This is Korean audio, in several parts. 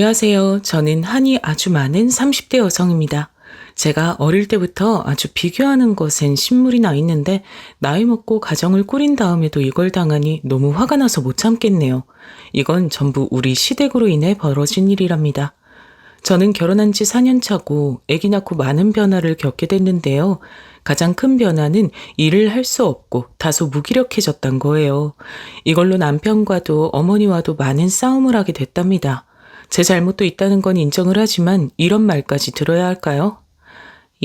안녕하세요. 저는 한이 아주 많은 30대 여성입니다. 제가 어릴 때부터 아주 비교하는 것엔 신물이 나 있는데 나이 먹고 가정을 꾸린 다음에도 이걸 당하니 너무 화가 나서 못 참겠네요. 이건 전부 우리 시댁으로 인해 벌어진 일이랍니다. 저는 결혼한 지 4년 차고 아기 낳고 많은 변화를 겪게 됐는데요. 가장 큰 변화는 일을 할 수 없고 다소 무기력해졌단 거예요. 이걸로 남편과도 어머니와도 많은 싸움을 하게 됐답니다. 제 잘못도 있다는 건 인정을 하지만 이런 말까지 들어야 할까요?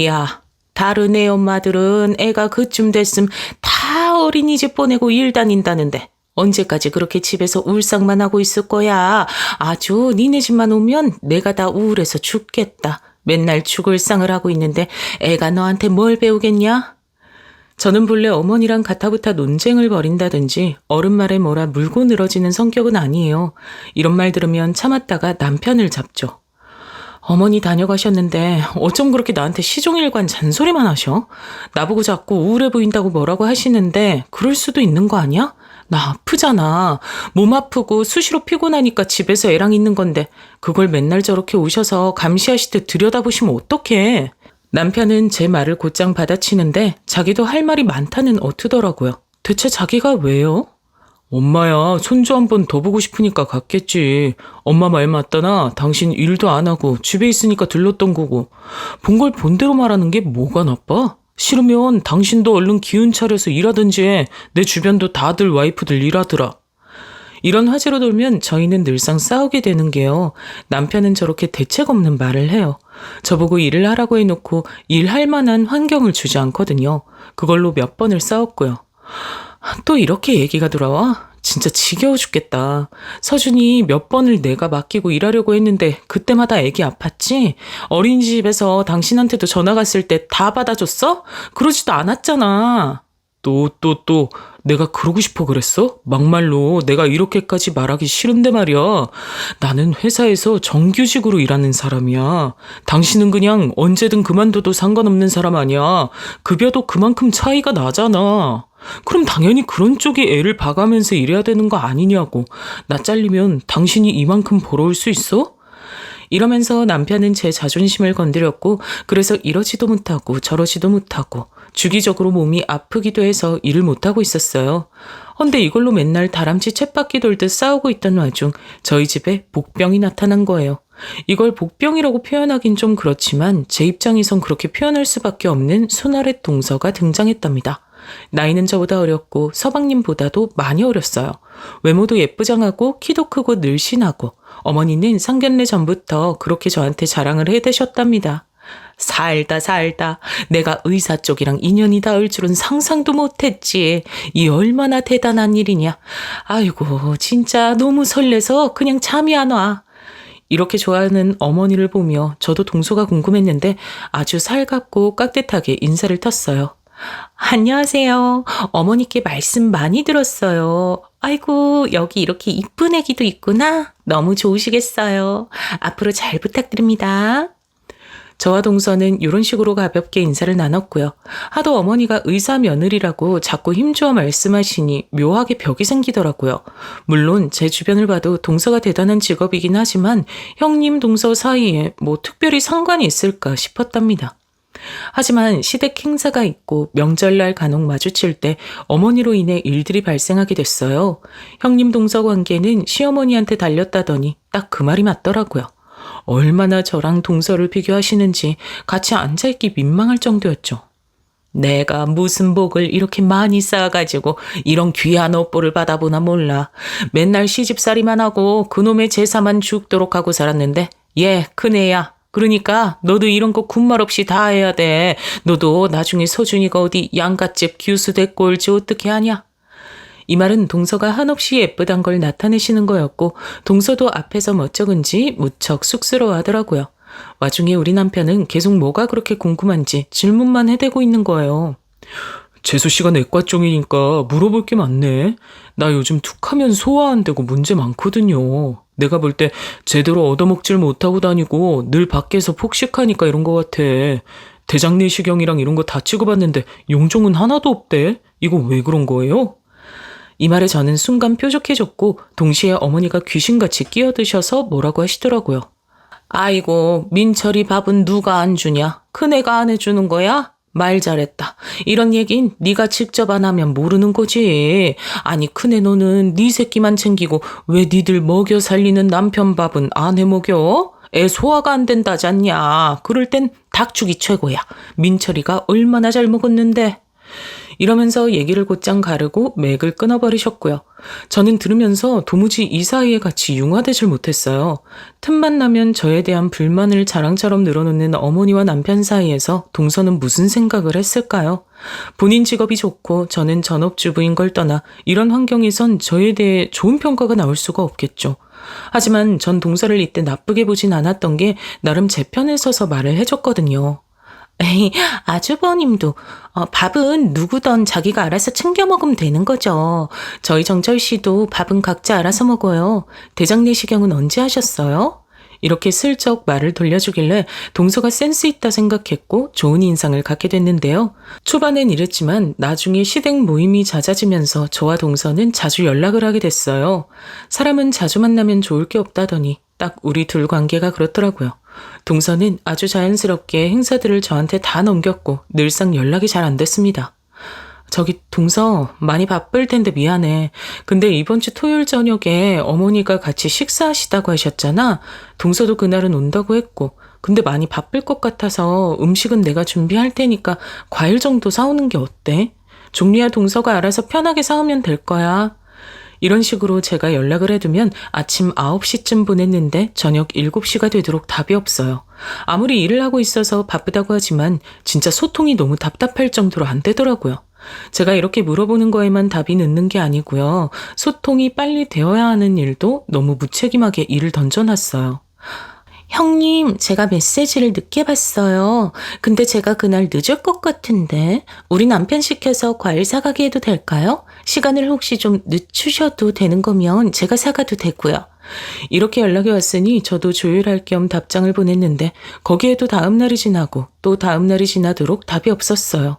야, 다른 애 엄마들은 애가 그쯤 됐음 다 어린이집 보내고 일 다닌다는데 언제까지 그렇게 집에서 울상만 하고 있을 거야. 아주 니네 집만 오면 내가 다 우울해서 죽겠다. 맨날 죽을 상을 하고 있는데 애가 너한테 뭘 배우겠냐? 저는 본래 어머니랑 가타부타 논쟁을 벌인다든지 어른 말에 뭐라 물고 늘어지는 성격은 아니에요. 이런 말 들으면 참았다가 남편을 잡죠. 어머니 다녀가셨는데 어쩜 그렇게 나한테 시종일관 잔소리만 하셔? 나보고 자꾸 우울해 보인다고 뭐라고 하시는데 그럴 수도 있는 거 아니야? 나 아프잖아. 몸 아프고 수시로 피곤하니까 집에서 애랑 있는 건데 그걸 맨날 저렇게 오셔서 감시하시듯 들여다보시면 어떡해. 남편은 제 말을 곧장 받아치는데 자기도 할 말이 많다는 어투더라고요. 대체 자기가 왜요? 엄마야, 손주 한 번 더 보고 싶으니까 갔겠지. 엄마 말 맞다나 당신 일도 안 하고 집에 있으니까 들렀던 거고. 본 걸 본대로 말하는 게 뭐가 나빠? 싫으면 당신도 얼른 기운 차려서 일하든지 해. 내 주변도 다들 와이프들 일하더라. 이런 화제로 돌면 저희는 늘상 싸우게 되는 게요. 남편은 저렇게 대책 없는 말을 해요. 저보고 일을 하라고 해놓고 일할 만한 환경을 주지 않거든요. 그걸로 몇 번을 싸웠고요. 또 이렇게 얘기가 돌아와? 진짜 지겨워 죽겠다. 서준이 몇 번을 내가 맡기고 일하려고 했는데 그때마다 애기 아팠지? 어린이집에서 당신한테도 전화 갔을 때 다 받아줬어? 그러지도 않았잖아. 또, 내가 그러고 싶어 그랬어? 막말로 내가 이렇게까지 말하기 싫은데 말이야. 나는 회사에서 정규직으로 일하는 사람이야. 당신은 그냥 언제든 그만둬도 상관없는 사람 아니야. 급여도 그만큼 차이가 나잖아. 그럼 당연히 그런 쪽이 애를 봐가면서 일해야 되는 거 아니냐고. 나 잘리면 당신이 이만큼 벌어올 수 있어? 이러면서 남편은 제 자존심을 건드렸고 그래서 이러지도 못하고 저러지도 못하고 주기적으로 몸이 아프기도 해서 일을 못하고 있었어요. 헌데 이걸로 맨날 다람쥐 쳇바퀴 돌듯 싸우고 있던 와중 저희 집에 복병이 나타난 거예요. 이걸 복병이라고 표현하긴 좀 그렇지만 제 입장에선 그렇게 표현할 수밖에 없는 손아랫 동서가 등장했답니다. 나이는 저보다 어렸고 서방님보다도 많이 어렸어요. 외모도 예쁘장하고 키도 크고 늘씬하고 어머니는 상견례 전부터 그렇게 저한테 자랑을 해대셨답니다. 살다 내가 의사 쪽이랑 인연이 닿을 줄은 상상도 못했지. 이 얼마나 대단한 일이냐. 아이고 진짜 너무 설레서 그냥 잠이 안 와. 이렇게 좋아하는 어머니를 보며 저도 동서가 궁금했는데 아주 살갑고 깍듯하게 인사를 텄어요. 안녕하세요. 어머니께 말씀 많이 들었어요. 아이고, 여기 이렇게 이쁜 애기도 있구나. 너무 좋으시겠어요. 앞으로 잘 부탁드립니다. 저와 동서는 이런 식으로 가볍게 인사를 나눴고요. 하도 어머니가 의사 며느리라고 자꾸 힘주어 말씀하시니 묘하게 벽이 생기더라고요. 물론 제 주변을 봐도 동서가 대단한 직업이긴 하지만 형님 동서 사이에 뭐 특별히 상관이 있을까 싶었답니다. 하지만 시댁 행사가 있고 명절날 간혹 마주칠 때 어머니로 인해 일들이 발생하게 됐어요. 형님 동서 관계는 시어머니한테 달렸다더니 딱 그 말이 맞더라고요. 얼마나 저랑 동서를 비교하시는지 같이 앉아있기 민망할 정도였죠. 내가 무슨 복을 이렇게 많이 쌓아가지고 이런 귀한 업보를 받아보나 몰라. 맨날 시집살이만 하고 그놈의 제사만 죽도록 하고 살았는데 얘 큰애야. 그러니까 너도 이런 거 군말 없이 다 해야 돼. 너도 나중에 서준이가 어디 양갓집 교수 됐고 올지 어떻게 하냐? 이 말은 동서가 한없이 예쁘단 걸 나타내시는 거였고 동서도 앞에서 멋쩍은지 무척 쑥스러워하더라고요. 와중에 우리 남편은 계속 뭐가 그렇게 궁금한지 질문만 해대고 있는 거예요. 재수 씨가 내과 쪽이니까 물어볼 게 많네. 나 요즘 툭하면 소화 안 되고 문제 많거든요. 내가 볼 때 제대로 얻어먹질 못하고 다니고 늘 밖에서 폭식하니까 이런 것 같아. 대장 내시경이랑 이런 거 다 찍어봤는데 용종은 하나도 없대. 이거 왜 그런 거예요? 이 말에 저는 순간 뾰족해졌고 동시에 어머니가 귀신같이 끼어드셔서 뭐라고 하시더라고요. 아이고, 민철이 밥은 누가 안 주냐? 큰애가 안 해주는 거야? 말 잘했다. 이런 얘긴 네가 직접 안 하면 모르는 거지. 아니, 큰애 너는 네 새끼만 챙기고 왜 니들 먹여 살리는 남편 밥은 안 해 먹여? 애 소화가 안 된다지 않냐? 그럴 땐 닭죽이 최고야. 민철이가 얼마나 잘 먹었는데. 이러면서 얘기를 곧장 가르고 맥을 끊어버리셨고요. 저는 들으면서 도무지 이 사이에 같이 융화되질 못했어요. 틈만 나면 저에 대한 불만을 자랑처럼 늘어놓는 어머니와 남편 사이에서 동서는 무슨 생각을 했을까요? 본인 직업이 좋고 저는 전업주부인 걸 떠나 이런 환경에선 저에 대해 좋은 평가가 나올 수가 없겠죠. 하지만 전 동서를 이때 나쁘게 보진 않았던 게 나름 제 편에 서서 말을 해줬거든요. 에이, 아주버님도 밥은 누구든 자기가 알아서 챙겨 먹으면 되는 거죠. 저희 정철 씨도 밥은 각자 알아서 먹어요. 대장 내시경은 언제 하셨어요? 이렇게 슬쩍 말을 돌려주길래 동서가 센스 있다 생각했고 좋은 인상을 갖게 됐는데요. 초반엔 이랬지만 나중에 시댁 모임이 잦아지면서 저와 동서는 자주 연락을 하게 됐어요. 사람은 자주 만나면 좋을 게 없다더니 딱 우리 둘 관계가 그렇더라고요. 동서는 아주 자연스럽게 행사들을 저한테 다 넘겼고 늘상 연락이 잘 안 됐습니다. 저기 동서, 많이 바쁠 텐데 미안해. 근데 이번 주 토요일 저녁에 어머니가 같이 식사하시다고 하셨잖아. 동서도 그날은 온다고 했고 근데 많이 바쁠 것 같아서 음식은 내가 준비할 테니까 과일 정도 사오는 게 어때? 종리야 동서가 알아서 편하게 사오면 될 거야. 이런 식으로 제가 연락을 해두면 아침 9시쯤 보냈는데 저녁 7시가 되도록 답이 없어요. 아무리 일을 하고 있어서 바쁘다고 하지만 진짜 소통이 너무 답답할 정도로 안 되더라고요. 제가 이렇게 물어보는 거에만 답이 늦는 게 아니고요. 소통이 빨리 되어야 하는 일도 너무 무책임하게 일을 던져놨어요. 형님, 제가 메시지를 늦게 봤어요. 근데 제가 그날 늦을 것 같은데 우리 남편 시켜서 과일 사가게 해도 될까요? 시간을 혹시 좀 늦추셔도 되는 거면 제가 사가도 되고요. 이렇게 연락이 왔으니 저도 조율할 겸 답장을 보냈는데 거기에도 다음 날이 지나고 또 다음 날이 지나도록 답이 없었어요.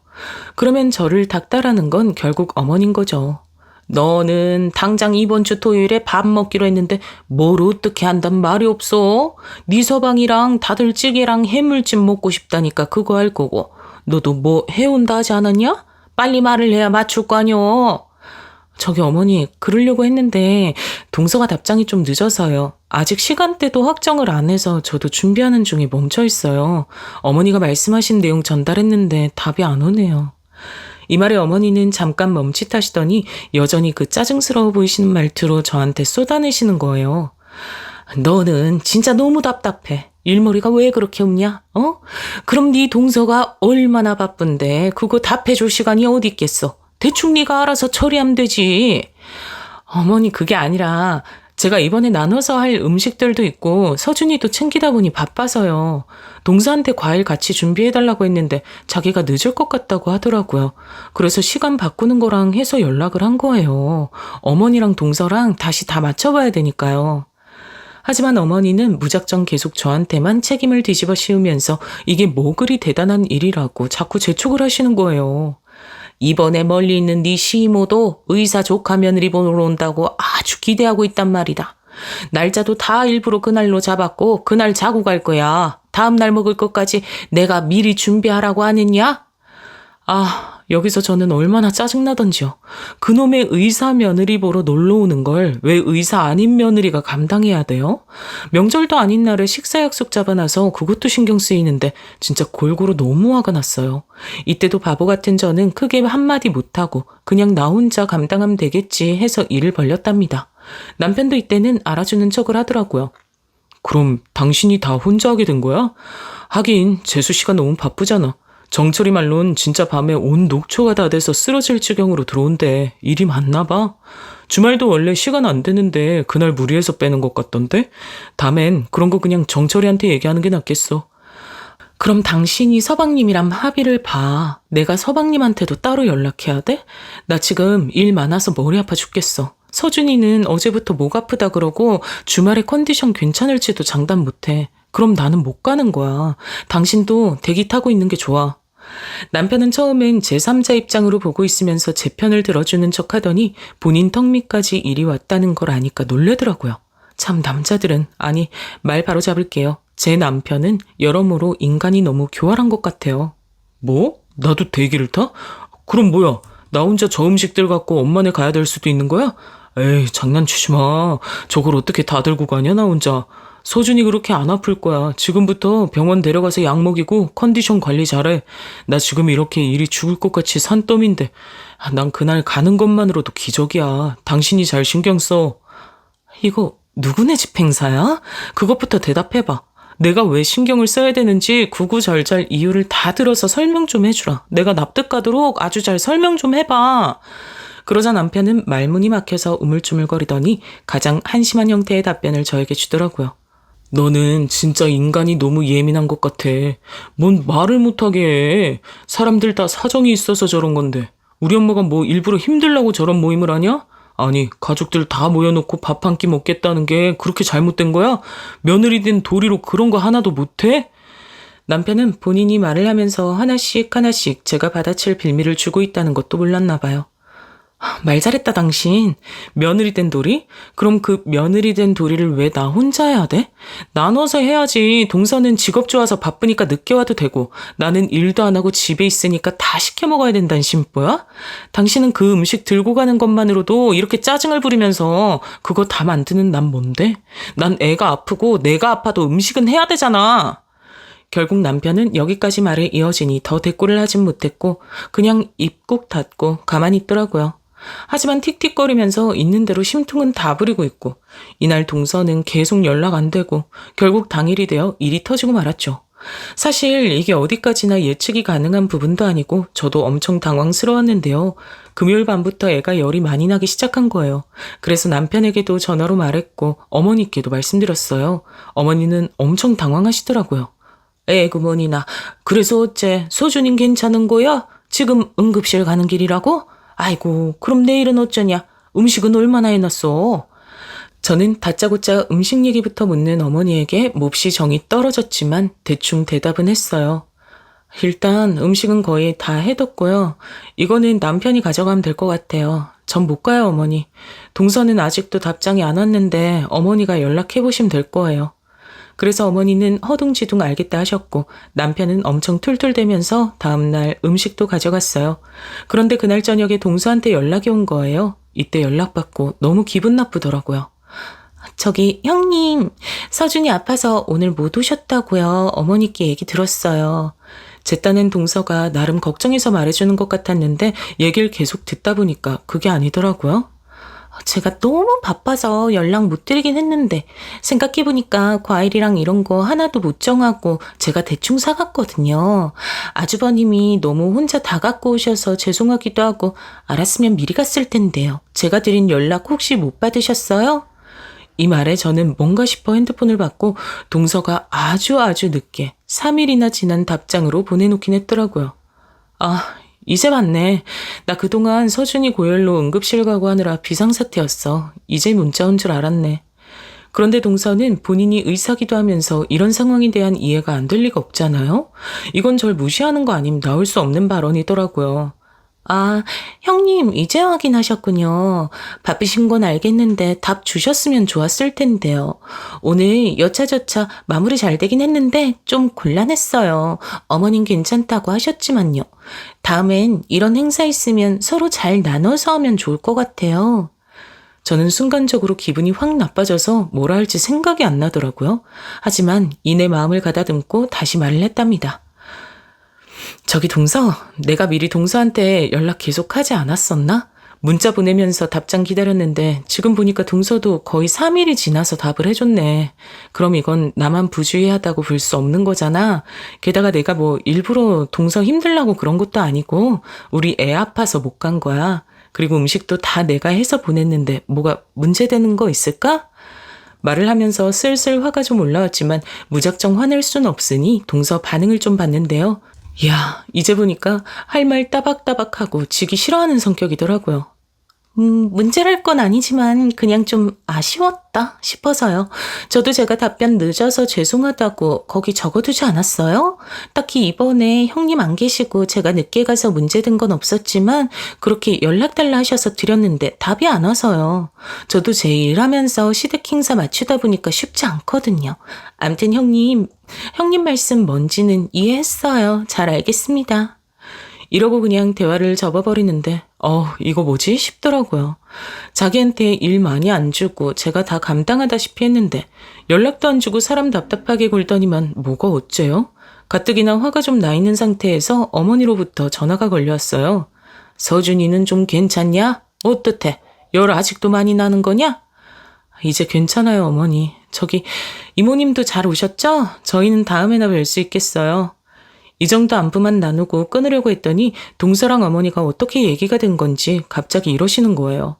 그러면 저를 닥달하는 건 결국 어머니인 거죠. 너는 당장 이번 주 토요일에 밥 먹기로 했는데 뭘 어떻게 한단 말이 없어? 네 서방이랑 다들 찌개랑 해물찜 먹고 싶다니까 그거 할 거고 너도 뭐 해온다 하지 않았냐? 빨리 말을 해야 맞출 거 아니여. 저기 어머니, 그러려고 했는데 동서가 답장이 좀 늦어서요. 아직 시간대도 확정을 안 해서 저도 준비하는 중에 멈춰 있어요. 어머니가 말씀하신 내용 전달했는데 답이 안 오네요. 이 말에 어머니는 잠깐 멈칫하시더니 여전히 그 짜증스러워 보이시는 말투로 저한테 쏟아내시는 거예요. 너는 진짜 너무 답답해. 일머리가 왜 그렇게 없냐? 그럼 네 동서가 얼마나 바쁜데 그거 답해줄 시간이 어디 있겠어? 대충 네가 알아서 처리하면 되지. 어머니, 그게 아니라 제가 이번에 나눠서 할 음식들도 있고 서준이도 챙기다 보니 바빠서요. 동서한테 과일 같이 준비해달라고 했는데 자기가 늦을 것 같다고 하더라고요. 그래서 시간 바꾸는 거랑 해서 연락을 한 거예요. 어머니랑 동서랑 다시 다 맞춰봐야 되니까요. 하지만 어머니는 무작정 계속 저한테만 책임을 뒤집어 씌우면서 이게 뭐 그리 대단한 일이라고 자꾸 재촉을 하시는 거예요. 이번에 멀리 있는 네 시이모도 의사 조카 며느리 보러 온다고 아주 기대하고 있단 말이다. 날짜도 다 일부러 그날로 잡았고 그날 자고 갈 거야. 다음 날 먹을 것까지 내가 미리 준비하라고 안 했냐? 여기서 저는 얼마나 짜증나던지요. 그놈의 의사 며느리 보러 놀러 오는 걸 왜 의사 아닌 며느리가 감당해야 돼요? 명절도 아닌 날에 식사 약속 잡아놔서 그것도 신경 쓰이는데 진짜 골고루 너무 화가 났어요. 이때도 바보 같은 저는 크게 한마디 못하고 그냥 나 혼자 감당하면 되겠지 해서 일을 벌렸답니다. 남편도 이때는 알아주는 척을 하더라고요. 그럼 당신이 다 혼자 하게 된 거야? 하긴 재수 씨가 너무 바쁘잖아. 정철이 말론 진짜 밤에 온 녹초가 다 돼서 쓰러질 지경으로 들어온대. 일이 많나 봐. 주말도 원래 시간 안 되는데 그날 무리해서 빼는 것 같던데? 다음엔 그런 거 그냥 정철이한테 얘기하는 게 낫겠어. 그럼 당신이 서방님이랑 합의를 봐. 내가 서방님한테도 따로 연락해야 돼? 나 지금 일 많아서 머리 아파 죽겠어. 서준이는 어제부터 목 아프다 그러고 주말에 컨디션 괜찮을지도 장담 못해. 그럼 나는 못 가는 거야. 당신도 대기 타고 있는 게 좋아. 남편은 처음엔 제3자 입장으로 보고 있으면서 제 편을 들어주는 척 하더니 본인 턱 밑까지 일이 왔다는 걸 아니까 놀래더라고요. 참 남자들은, 아니, 말 바로 잡을게요. 제 남편은 여러모로 인간이 너무 교활한 것 같아요. 뭐? 나도 대기를 타? 그럼 뭐야? 나 혼자 저 음식들 갖고 엄마네 가야 될 수도 있는 거야? 에이, 장난치지 마. 저걸 어떻게 다 들고 가냐, 나 혼자. 서준이 그렇게 안 아플 거야. 지금부터 병원 데려가서 약 먹이고 컨디션 관리 잘해. 나 지금 이렇게 일이 죽을 것 같이 산더미인데. 난 그날 가는 것만으로도 기적이야. 당신이 잘 신경 써. 이거 누구네 집 행사야? 그것부터 대답해봐. 내가 왜 신경을 써야 되는지 구구절절 이유를 다 들어서 설명 좀 해주라. 내가 납득 가도록 아주 잘 설명 좀 해봐. 그러자 남편은 말문이 막혀서 우물쭈물거리더니 가장 한심한 형태의 답변을 저에게 주더라고요. 너는 진짜 인간이 너무 예민한 것 같아. 뭔 말을 못하게 해. 사람들 다 사정이 있어서 저런 건데. 우리 엄마가 뭐 일부러 힘들라고 저런 모임을 하냐? 아니, 가족들 다 모여놓고 밥 한 끼 먹겠다는 게 그렇게 잘못된 거야? 며느리 된 도리로 그런 거 하나도 못해? 남편은 본인이 말을 하면서 하나씩 제가 받아칠 빌미를 주고 있다는 것도 몰랐나 봐요. 말 잘했다 당신. 며느리 된 도리? 그럼 그 며느리 된 도리를 왜 나 혼자 해야 돼? 나눠서 해야지. 동서는 직업 좋아서 바쁘니까 늦게 와도 되고 나는 일도 안 하고 집에 있으니까 다 시켜 먹어야 된다는 심보야? 당신은 그 음식 들고 가는 것만으로도 이렇게 짜증을 부리면서 그거 다 만드는 난 뭔데? 난 애가 아프고 내가 아파도 음식은 해야 되잖아. 결국 남편은 여기까지 말을 이어지니 더 대꾸를 하진 못했고 그냥 입 꾹 닫고 가만히 있더라고요. 하지만 틱틱거리면서 있는 대로 심통은 다 부리고 있고 이날 동서는 계속 연락 안 되고 결국 당일이 되어 일이 터지고 말았죠. 사실 이게 어디까지나 예측이 가능한 부분도 아니고 저도 엄청 당황스러웠는데요. 금요일 밤부터 애가 열이 많이 나기 시작한 거예요. 그래서 남편에게도 전화로 말했고 어머니께도 말씀드렸어요. 어머니는 엄청 당황하시더라고요. 에구머니나 그래서 어째 소준인 괜찮은 거야? 지금 응급실 가는 길이라고? 아이고 그럼 내일은 어쩌냐? 음식은 얼마나 해놨어? 저는 다짜고짜 음식 얘기부터 묻는 어머니에게 몹시 정이 떨어졌지만 대충 대답은 했어요. 일단 음식은 거의 다 해뒀고요. 이거는 남편이 가져가면 될 것 같아요. 전 못 가요 어머니. 동서는 아직도 답장이 안 왔는데 어머니가 연락해보시면 될 거예요. 그래서 어머니는 허둥지둥 알겠다 하셨고 남편은 엄청 툴툴대면서 다음날 음식도 가져갔어요. 그런데 그날 저녁에 동서한테 연락이 온 거예요. 이때 연락받고 너무 기분 나쁘더라고요. 저기 형님, 서준이 아파서 오늘 못 오셨다고요. 어머니께 얘기 들었어요. 제 딴엔 동서가 나름 걱정해서 말해주는 것 같았는데 얘기를 계속 듣다 보니까 그게 아니더라고요. 제가 너무 바빠서 연락 못 드리긴 했는데 생각해보니까 과일이랑 이런 거 하나도 못 정하고 제가 대충 사갔거든요. 아주버님이 너무 혼자 다 갖고 오셔서 죄송하기도 하고 알았으면 미리 갔을 텐데요. 제가 드린 연락 혹시 못 받으셨어요? 이 말에 저는 뭔가 싶어 핸드폰을 받고 동서가 아주 늦게 3일이나 지난 답장으로 보내놓긴 했더라고요. 이제 봤네. 나 그동안 서준이 고열로 응급실 가고 하느라 비상사태였어. 이제 문자 온 줄 알았네. 그런데 동서는 본인이 의사기도 하면서 이런 상황에 대한 이해가 안 될 리가 없잖아요. 이건 절 무시하는 거 아님 나올 수 없는 발언이더라고요. 형님 이제 확인하셨군요. 바쁘신 건 알겠는데 답 주셨으면 좋았을 텐데요. 오늘 여차저차 마무리 잘 되긴 했는데 좀 곤란했어요. 어머님 괜찮다고 하셨지만요. 다음엔 이런 행사 있으면 서로 잘 나눠서 하면 좋을 것 같아요. 저는 순간적으로 기분이 확 나빠져서 뭐라 할지 생각이 안 나더라고요. 하지만 이내 마음을 가다듬고 다시 말을 했답니다. 저기 동서, 내가 미리 동서한테 연락 계속 하지 않았었나? 문자 보내면서 답장 기다렸는데 지금 보니까 동서도 거의 3일이 지나서 답을 해줬네. 그럼 이건 나만 부주의하다고 볼 수 없는 거잖아. 게다가 내가 뭐 일부러 동서 힘들라고 그런 것도 아니고 우리 애 아파서 못 간 거야. 그리고 음식도 다 내가 해서 보냈는데 뭐가 문제되는 거 있을까? 말을 하면서 슬슬 화가 좀 올라왔지만 무작정 화낼 순 없으니 동서 반응을 좀 봤는데요. 이야, 이제 보니까 할 말 따박따박하고 지기 싫어하는 성격이더라고요. 문제랄 건 아니지만 그냥 좀 아쉬웠다 싶어서요. 저도 제가 답변 늦어서 죄송하다고 거기 적어두지 않았어요? 딱히 이번에 형님 안 계시고 제가 늦게 가서 문제된 건 없었지만 그렇게 연락달라 하셔서 드렸는데 답이 안 와서요. 저도 제 일하면서 시댁 행사 맞추다 보니까 쉽지 않거든요. 암튼 형님 말씀 뭔지는 이해했어요. 잘 알겠습니다. 이러고 그냥 대화를 접어버리는데 이거 뭐지 싶더라고요. 자기한테 일 많이 안 주고 제가 다 감당하다시피 했는데 연락도 안 주고 사람 답답하게 굴더니만 뭐가 어째요? 가뜩이나 화가 좀 나 있는 상태에서 어머니로부터 전화가 걸려왔어요. 서준이는 좀 괜찮냐? 어떻대? 열 아직도 많이 나는 거냐? 이제 괜찮아요, 어머니. 저기 이모님도 잘 오셨죠? 저희는 다음에나 뵐 수 있겠어요. 이 정도 안부만 나누고 끊으려고 했더니 동서랑 어머니가 어떻게 얘기가 된 건지 갑자기 이러시는 거예요.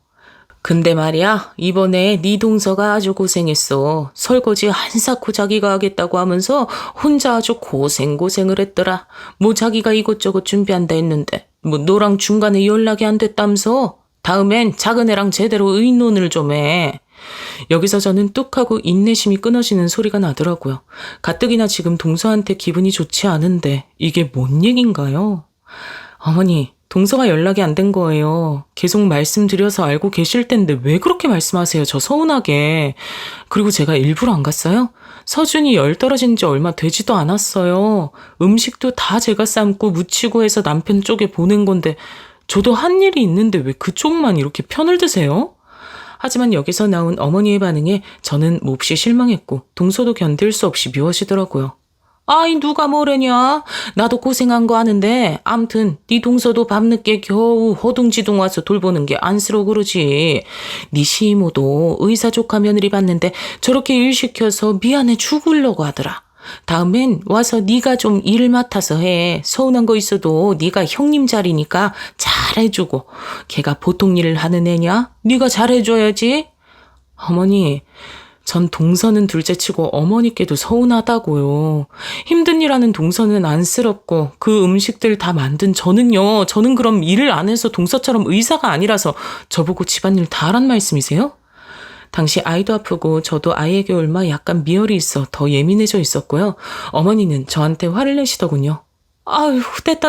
근데 말이야, 이번에 네 동서가 아주 고생했어. 설거지 한사코 자기가 하겠다고 하면서 혼자 아주 고생을 했더라. 뭐 자기가 이것저것 준비한다 했는데 뭐 너랑 중간에 연락이 안 됐다면서? 다음엔 작은 애랑 제대로 의논을 좀 해. 여기서 저는 뚝 하고 인내심이 끊어지는 소리가 나더라고요. 가뜩이나 지금 동서한테 기분이 좋지 않은데 이게 뭔 얘긴가요? 어머니, 동서가 연락이 안 된 거예요. 계속 말씀드려서 알고 계실 텐데 왜 그렇게 말씀하세요? 저 서운하게. 그리고 제가 일부러 안 갔어요? 서준이 열 떨어진 지 얼마 되지도 않았어요. 음식도 다 제가 삶고 무치고 해서 남편 쪽에 보낸 건데 저도 한 일이 있는데 왜 그쪽만 이렇게 편을 드세요? 하지만 여기서 나온 어머니의 반응에 저는 몹시 실망했고 동서도 견딜 수 없이 미워지더라고요. 아이 누가 뭐래냐? 나도 고생한 거 아는데 암튼 네 동서도 밤늦게 겨우 허둥지둥 와서 돌보는 게 안쓰러워 그러지. 네 시이모도 의사 조카 며느리 봤는데 저렇게 일 시켜서 미안해 죽으려고 하더라. 다음엔 와서 네가 좀 일을 맡아서 해. 서운한 거 있어도 네가 형님 자리니까 잘해주고. 걔가 보통 일을 하는 애냐? 네가 잘해줘야지. 어머니, 전 동서는 둘째치고 어머니께도 서운하다고요. 힘든 일 하는 동서는 안쓰럽고 그 음식들 다 만든 저는 그럼 일을 안 해서 동서처럼 의사가 아니라서 저보고 집안일 다 하란 말씀이세요? 당시 아이도 아프고 저도 아이에게 얼마 약간 미열이 있어 더 예민해져 있었고요. 어머니는 저한테 화를 내시더군요. 아유,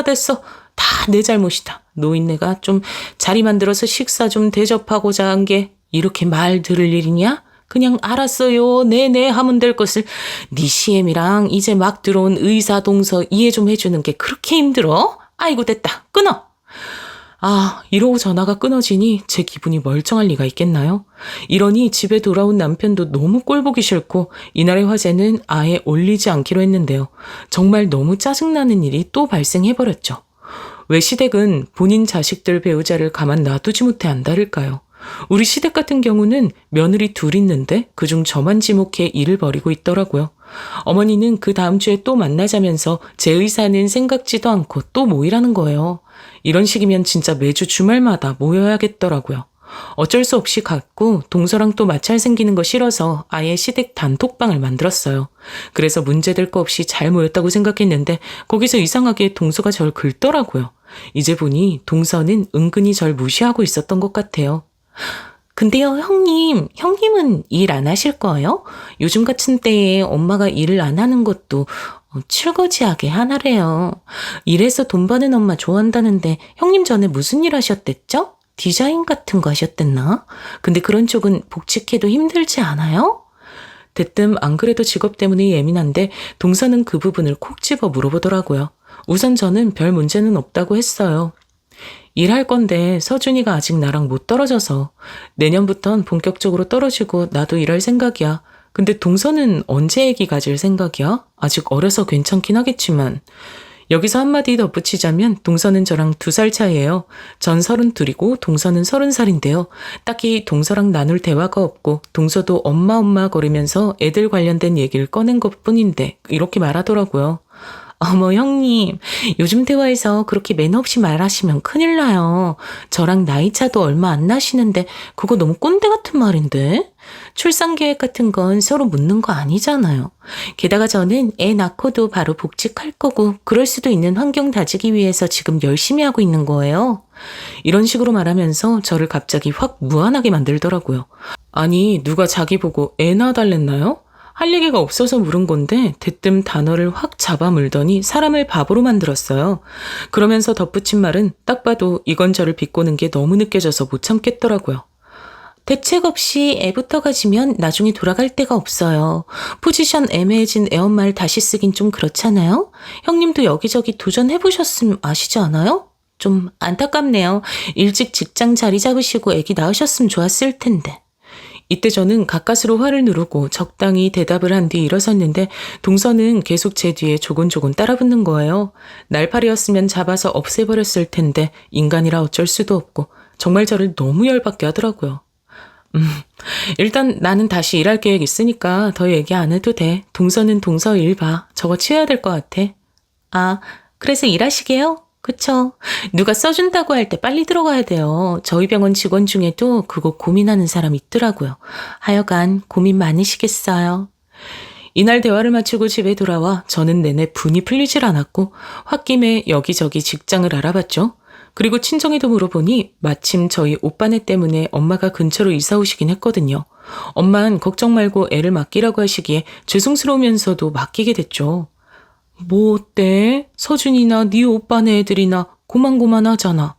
됐어. 다 내 잘못이다. 노인네가 좀 자리 만들어서 식사 좀 대접하고자 한 게 이렇게 말 들을 일이냐? 그냥 알았어요. 네네 하면 될 것을 네 CM이랑 이제 막 들어온 의사 동서 이해 좀 해주는 게 그렇게 힘들어? 아이고 됐다. 끊어. 이러고 전화가 끊어지니 제 기분이 멀쩡할 리가 있겠나요? 이러니 집에 돌아온 남편도 너무 꼴보기 싫고 이날의 화제는 아예 올리지 않기로 했는데요. 정말 너무 짜증나는 일이 또 발생해버렸죠. 왜 시댁은 본인 자식들 배우자를 가만 놔두지 못해 안다를까요? 우리 시댁 같은 경우는 며느리 둘 있는데 그중 저만 지목해 일을 벌이고 있더라고요. 어머니는 그 다음 주에 또 만나자면서 제 의사는 생각지도 않고 또 모이라는 거예요. 이런 식이면 진짜 매주 주말마다 모여야겠더라고요. 어쩔 수 없이 갔고 동서랑 또 마찰 생기는 거 싫어서 아예 시댁 단톡방을 만들었어요. 그래서 문제될 거 없이 잘 모였다고 생각했는데 거기서 이상하게 동서가 절 긁더라고요. 이제 보니 동서는 은근히 절 무시하고 있었던 것 같아요. 근데요, 형님은 일 안 하실 거예요? 요즘 같은 때에 엄마가 일을 안 하는 것도 출거지하게 하나래요. 일해서 돈 버는 엄마 좋아한다는데 형님 전에 무슨 일 하셨댔죠? 디자인 같은 거 하셨댔나? 근데 그런 쪽은 복직해도 힘들지 않아요? 대뜸 안 그래도 직업 때문에 예민한데 동서는 그 부분을 콕 집어 물어보더라고요. 우선 저는 별 문제는 없다고 했어요. 일할 건데 서준이가 아직 나랑 못 떨어져서 내년부턴 본격적으로 떨어지고 나도 일할 생각이야. 근데 동서는 언제 애기 가질 생각이야? 아직 어려서 괜찮긴 하겠지만. 여기서 한마디 덧붙이자면 동서는 저랑 2살 차이예요. 전 32이고 동서는 30살인데요. 딱히 동서랑 나눌 대화가 없고 동서도 엄마 거리면서 애들 관련된 얘기를 꺼낸 것뿐인데 이렇게 말하더라고요. 어머 형님, 요즘 대화에서 그렇게 매너 없이 말하시면 큰일 나요. 저랑 나이 차도 얼마 안 나시는데 그거 너무 꼰대 같은 말인데? 출산 계획 같은 건 서로 묻는 거 아니잖아요. 게다가 저는 애 낳고도 바로 복직할 거고 그럴 수도 있는 환경 다지기 위해서 지금 열심히 하고 있는 거예요. 이런 식으로 말하면서 저를 갑자기 확 무안하게 만들더라고요. 아니, 누가 자기 보고 애 낳아달랬나요? 할 얘기가 없어서 물은 건데 대뜸 단어를 확 잡아물더니 사람을 바보로 만들었어요. 그러면서 덧붙인 말은 딱 봐도 이건 저를 비꼬는 게 너무 느껴져서 못 참겠더라고요. 대책 없이 애부터 가지면 나중에 돌아갈 데가 없어요. 포지션 애매해진 애엄마를 다시 쓰긴 좀 그렇잖아요? 형님도 여기저기 도전해보셨음 아시지 않아요? 좀 안타깝네요. 일찍 직장 자리 잡으시고 애기 낳으셨으면 좋았을 텐데. 이때 저는 가까스로 화를 누르고 적당히 대답을 한 뒤 일어섰는데 동서는 계속 제 뒤에 조곤조곤 따라붙는 거예요. 날파리였으면 잡아서 없애버렸을 텐데 인간이라 어쩔 수도 없고 정말 저를 너무 열받게 하더라고요. 일단 나는 다시 일할 계획 있으니까 더 얘기 안 해도 돼. 동서는 동서 일 봐. 저거 치워야 될 것 같아. 아, 그래서 일하시게요? 그쵸. 누가 써준다고 할 때 빨리 들어가야 돼요. 저희 병원 직원 중에도 그거 고민하는 사람 있더라고요. 하여간 고민 많으시겠어요. 이날 대화를 마치고 집에 돌아와 저는 내내 분이 풀리질 않았고 홧김에 여기저기 직장을 알아봤죠. 그리고 친정에도 물어보니 마침 저희 오빠네 때문에 엄마가 근처로 이사 오시긴 했거든요. 엄만 걱정 말고 애를 맡기라고 하시기에 죄송스러우면서도 맡기게 됐죠. 뭐 어때? 서준이나 네 오빠네 애들이나 고만고만하잖아.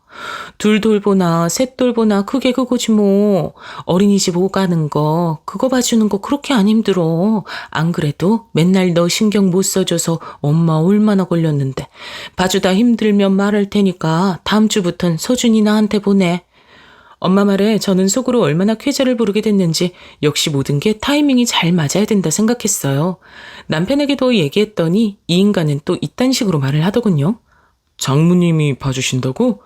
둘 돌보나 셋 돌보나 그게 그거지 뭐. 어린이집 오가는 거 그거 봐주는 거 그렇게 안 힘들어. 안 그래도 맨날 너 신경 못 써줘서 엄마 얼마나 걸렸는데. 봐주다 힘들면 말할 테니까 다음 주부턴 서준이 나한테 보내. 엄마 말에 저는 속으로 얼마나 쾌재를 부르게 됐는지 역시 모든 게 타이밍이 잘 맞아야 된다 생각했어요. 남편에게도 얘기했더니 이 인간은 또 이딴 식으로 말을 하더군요. 장모님이 봐주신다고?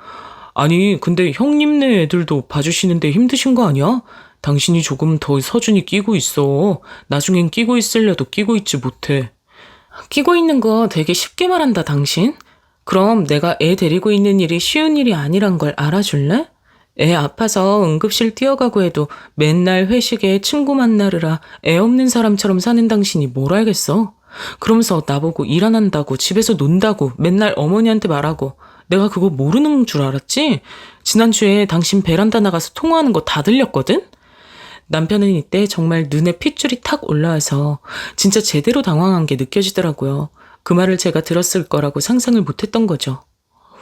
아니 근데 형님네 애들도 봐주시는데 힘드신 거 아니야? 당신이 조금 더 서준이 끼고 있어. 나중엔 끼고 있을래도 끼고 있지 못해. 끼고 있는 거 되게 쉽게 말한다 당신? 그럼 내가 애 데리고 있는 일이 쉬운 일이 아니란 걸 알아줄래? 애 아파서 응급실 뛰어가고 해도 맨날 회식에 친구 만나느라 애 없는 사람처럼 사는 당신이 뭘 알겠어? 그러면서 나보고 일 안 한다고 집에서 논다고 맨날 어머니한테 말하고 내가 그거 모르는 줄 알았지? 지난주에 당신 베란다 나가서 통화하는 거 다 들렸거든? 남편은 이때 정말 눈에 핏줄이 탁 올라와서 진짜 제대로 당황한 게 느껴지더라고요. 그 말을 제가 들었을 거라고 상상을 못했던 거죠.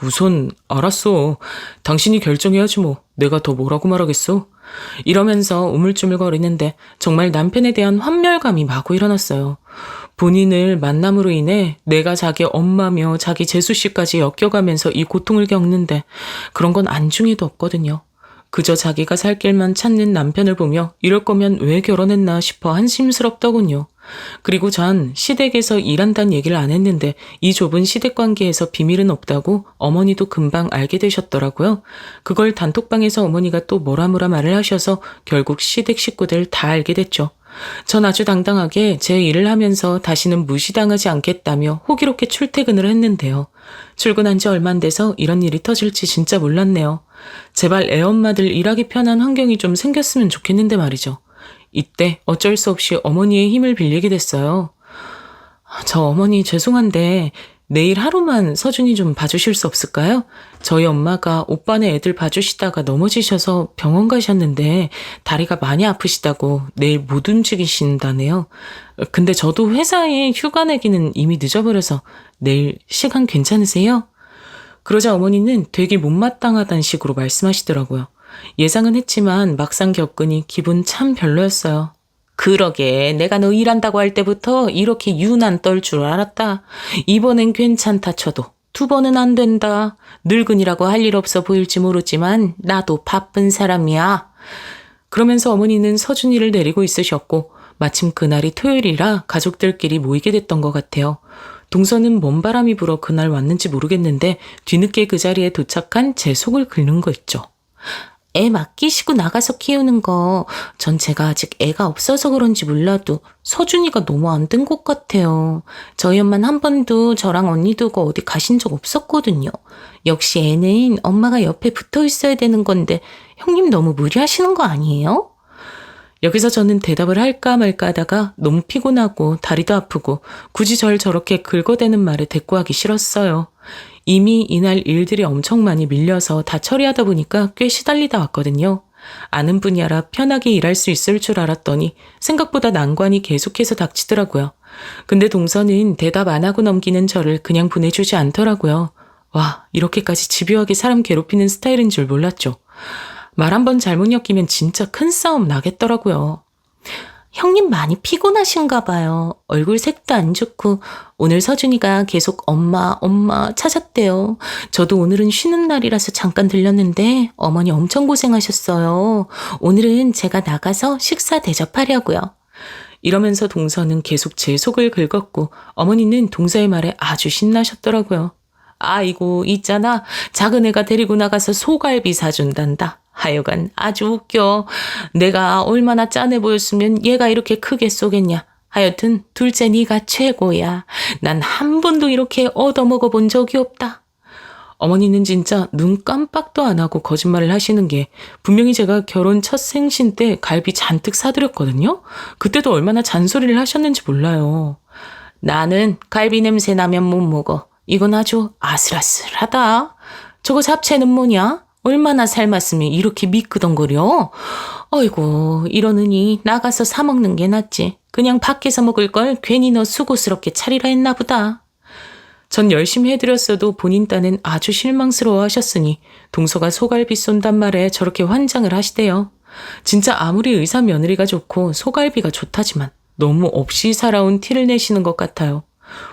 우선 알았어. 당신이 결정해야지 뭐. 내가 더 뭐라고 말하겠어? 이러면서 우물쭈물거리는데 정말 남편에 대한 환멸감이 마구 일어났어요. 본인을 만남으로 인해 내가 자기 엄마며 자기 재수씨까지 엮여가면서 이 고통을 겪는데 그런 건 안중에도 없거든요. 그저 자기가 살 길만 찾는 남편을 보며 이럴 거면 왜 결혼했나 싶어 한심스럽더군요. 그리고 전 시댁에서 일한다는 얘기를 안 했는데 이 좁은 시댁 관계에서 비밀은 없다고 어머니도 금방 알게 되셨더라고요. 그걸 단톡방에서 어머니가 또 뭐라 말을 하셔서 결국 시댁 식구들 다 알게 됐죠. 전 아주 당당하게 제 일을 하면서 다시는 무시당하지 않겠다며 호기롭게 출퇴근을 했는데요. 출근한 지 얼마 안 돼서 이런 일이 터질지 진짜 몰랐네요. 제발 애엄마들 일하기 편한 환경이 좀 생겼으면 좋겠는데 말이죠. 이때 어쩔 수 없이 어머니의 힘을 빌리게 됐어요. 저 어머니 죄송한데 내일 하루만 서준이 좀 봐주실 수 없을까요? 저희 엄마가 오빠네 애들 봐주시다가 넘어지셔서 병원 가셨는데 다리가 많이 아프시다고 내일 못 움직이신다네요. 근데 저도 회사에 휴가 내기는 이미 늦어버려서 내일 시간 괜찮으세요? 그러자 어머니는 되게 못마땅하다는 식으로 말씀하시더라고요. 예상은 했지만 막상 겪으니 기분 참 별로였어요. 그러게 내가 너 일한다고 할 때부터 이렇게 유난 떨 줄 알았다. 이번엔 괜찮다 쳐도 두 번은 안 된다. 늙은이라고 할 일 없어 보일지 모르지만 나도 바쁜 사람이야. 그러면서 어머니는 서준이를 데리고 있으셨고 마침 그날이 토요일이라 가족들끼리 모이게 됐던 것 같아요. 동서는 뭔 바람이 불어 그날 왔는지 모르겠는데 뒤늦게 그 자리에 도착한 제 속을 긁는 거 있죠. 애 맡기시고 나가서 키우는 거 전 제가 아직 애가 없어서 그런지 몰라도 서준이가 너무 안 된 것 같아요. 저희 엄마는 한 번도 저랑 언니 두고 어디 가신 적 없었거든요. 역시 애는 엄마가 옆에 붙어 있어야 되는 건데 형님 너무 무리하시는 거 아니에요? 여기서 저는 대답을 할까 말까 하다가 너무 피곤하고 다리도 아프고 굳이 절 저렇게 긁어대는 말에 대꾸하기 싫었어요. 이미 이날 일들이 엄청 많이 밀려서 다 처리하다 보니까 꽤 시달리다 왔거든요. 아는 분야라 편하게 일할 수 있을 줄 알았더니 생각보다 난관이 계속해서 닥치더라고요. 근데 동서는 대답 안 하고 넘기는 저를 그냥 보내주지 않더라고요. 와, 이렇게까지 집요하게 사람 괴롭히는 스타일인 줄 몰랐죠. 말 한 번 잘못 엮이면 진짜 큰 싸움 나겠더라고요. 형님 많이 피곤하신가 봐요. 얼굴 색도 안 좋고 오늘 서준이가 계속 엄마 찾았대요. 저도 오늘은 쉬는 날이라서 잠깐 들렸는데 어머니 엄청 고생하셨어요. 오늘은 제가 나가서 식사 대접하려고요. 이러면서 동서는 계속 제 속을 긁었고 어머니는 동서의 말에 아주 신나셨더라고요. 아이고 있잖아. 작은 애가 데리고 나가서 소갈비 사준단다. 하여간 아주 웃겨. 내가 얼마나 짠해 보였으면 얘가 이렇게 크게 쏘겠냐. 하여튼 둘째 네가 최고야. 난 한 번도 이렇게 얻어먹어 본 적이 없다. 어머니는 진짜 눈 깜빡도 안 하고 거짓말을 하시는 게 분명히 제가 결혼 첫 생신 때 갈비 잔뜩 사드렸거든요. 그때도 얼마나 잔소리를 하셨는지 몰라요. 나는 갈비 냄새 나면 못 먹어. 이건 아주 아슬아슬하다. 저거 잡채는 뭐냐? 얼마나 삶았으면 이렇게 미끄덩거려? 어이구, 이러느니 나가서 사 먹는 게 낫지. 그냥 밖에서 먹을 걸 괜히 너 수고스럽게 차리라 했나 보다. 전 열심히 해드렸어도 본인 딴엔 아주 실망스러워 하셨으니 동서가 소갈비 쏜단 말에 저렇게 환장을 하시대요. 진짜 아무리 의사 며느리가 좋고 소갈비가 좋다지만 너무 없이 살아온 티를 내시는 것 같아요.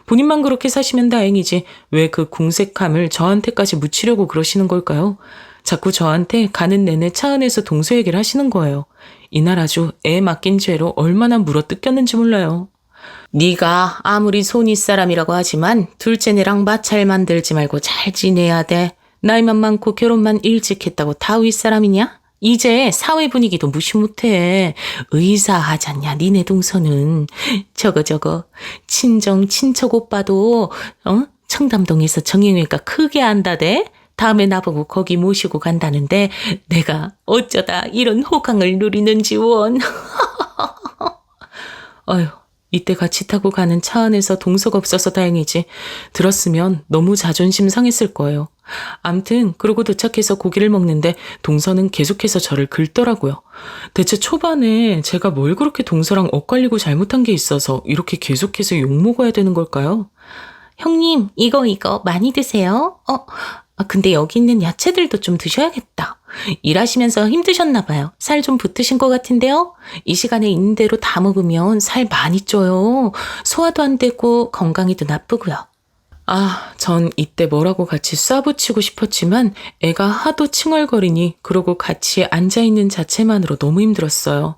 본인만 그렇게 사시면 다행이지 왜 그 궁색함을 저한테까지 묻히려고 그러시는 걸까요? 자꾸 저한테 가는 내내 차 안에서 동서 얘기를 하시는 거예요. 이날 아주 애 맡긴 죄로 얼마나 물어뜯겼는지 몰라요. 네가 아무리 손윗 사람이라고 하지만 둘째네랑 마찰 만들지 말고 잘 지내야 돼. 나이만 많고 결혼만 일찍 했다고 다 윗사람이냐? 이제 사회 분위기도 무시 못해. 의사 하잖냐 니네 동서는. 저거 친정 친척 오빠도 청담동에서 정형외과 크게 한다대. 다음에 나보고 거기 모시고 간다는데 내가 어쩌다 이런 호강을 누리는지 원. 어휴, 이때 같이 타고 가는 차 안에서 동서가 없어서 다행이지. 들었으면 너무 자존심 상했을 거예요. 암튼 그러고 도착해서 고기를 먹는데 동서는 계속해서 저를 긁더라고요. 대체 초반에 제가 뭘 그렇게 동서랑 엇갈리고 잘못한 게 있어서 이렇게 계속해서 욕먹어야 되는 걸까요? 형님 이거 많이 드세요. 근데 여기 있는 야채들도 좀 드셔야겠다. 일하시면서 힘드셨나 봐요. 살 좀 붙으신 것 같은데요? 이 시간에 있는 대로 다 먹으면 살 많이 쪄요. 소화도 안 되고 건강에도 나쁘고요. 전 이때 뭐라고 같이 쏴붙이고 싶었지만 애가 하도 칭얼거리니 그러고 같이 앉아있는 자체만으로 너무 힘들었어요.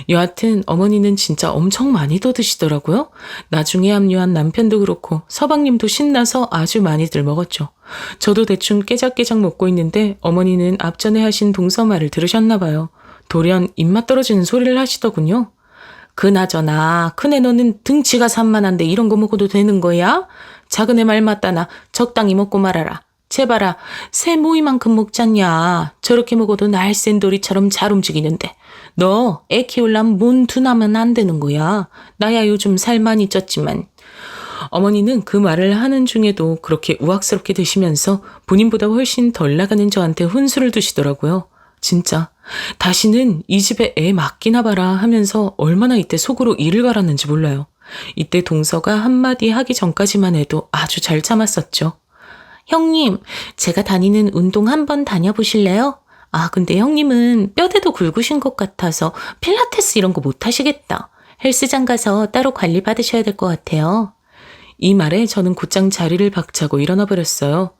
여하튼 어머니는 진짜 엄청 많이 더 드시더라고요. 나중에 합류한 남편도 그렇고 서방님도 신나서 아주 많이들 먹었죠. 저도 대충 깨작깨작 먹고 있는데 어머니는 앞전에 하신 동서 말을 들으셨나 봐요. 돌연 입맛 떨어지는 소리를 하시더군요. 그나저나 큰애 너는 등치가 산만한데 이런 거 먹어도 되는 거야? 작은 애 말 맞다나 적당히 먹고 말아라. 제발아 새 모이만큼 먹잖냐. 저렇게 먹어도 날쌘 돌이처럼 잘 움직이는데 너 애 키우려면 몸 둔하면 안 되는 거야. 나야 요즘 살 많이 쪘지만. 어머니는 그 말을 하는 중에도 그렇게 우악스럽게 드시면서 본인보다 훨씬 덜 나가는 저한테 훈수를 두시더라고요. 진짜 다시는 이 집에 애 맡기나 봐라 하면서 얼마나 이때 속으로 이를 갈았는지 몰라요. 이때 동서가 한마디 하기 전까지만 해도 아주 잘 참았었죠. 형님, 제가 다니는 운동 한번 다녀보실래요? 근데 형님은 뼈대도 굵으신 것 같아서 필라테스 이런 거 못 하시겠다. 헬스장 가서 따로 관리 받으셔야 될 것 같아요. 이 말에 저는 곧장 자리를 박차고 일어나 버렸어요.